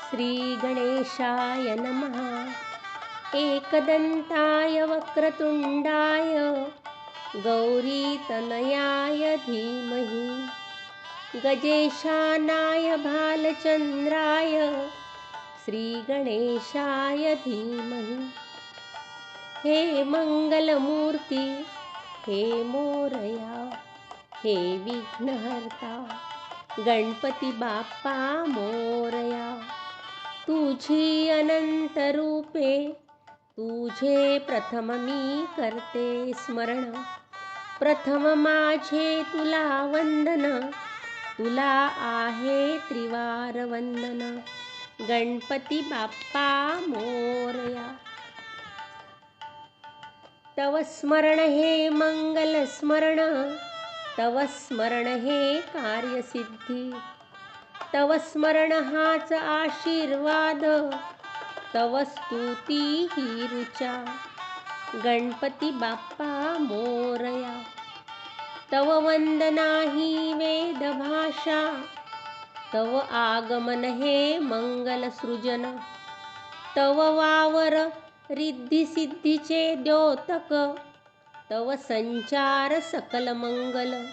श्री गणेशाय नमः। एकदन्ताय वक्रतुण्डाय गौरीतनयाय धीमहि गजेशानाय भालचन्द्राय श्रीगणेशाय धीमहि। हे मंगलमूर्ती हे मोरया, हे विघ्नहर्ता गणपती बाप्पा मोरया। तुझी अनंत रूपे तुझे प्रथम मी करते स्मरण। प्रथम माझे तुला वंदन, तुला आहे त्रिवार वंदन। गणपती बाप्पा मोरया। तव स्मरण हे मंगल स्मरण, तव स्मरण हे कार्यसिद्धी। तव स्मरण हाच आशीर्वाद, तव स्तुती ही ऋचा। गणपती बाप्पा मोरया। तव वंदना ही वेद भाषा, तव आगमन हे मंगल सृजन। तव वावर रिद्धी सिद्धीचे द्योतक, तव संचार सकल मंगल।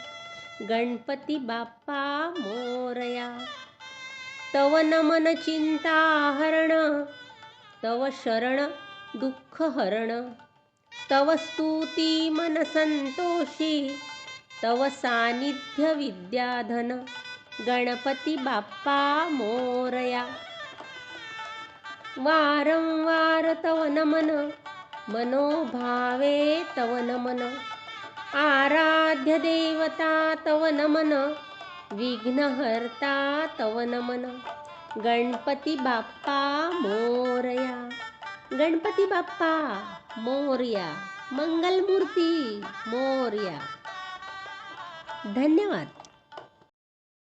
गणपती बाप्पा मोरया। तव नमन चिंता हरण, तव शरण दुःख हरण। तव स्तुती मन संतोषी, तव सानिध्य विद्याधन। गणपती बाप्पा मोरया। वारंवार तव नमन, मनोभावे तव नमन। आराध्य देवता तव नमन, विघ्नहर्ता तव नमन। गणपती बाप्पा मोरया। गणपती बाप्पा मोरया। मंगलमूर्ती मोरया। धन्यवाद।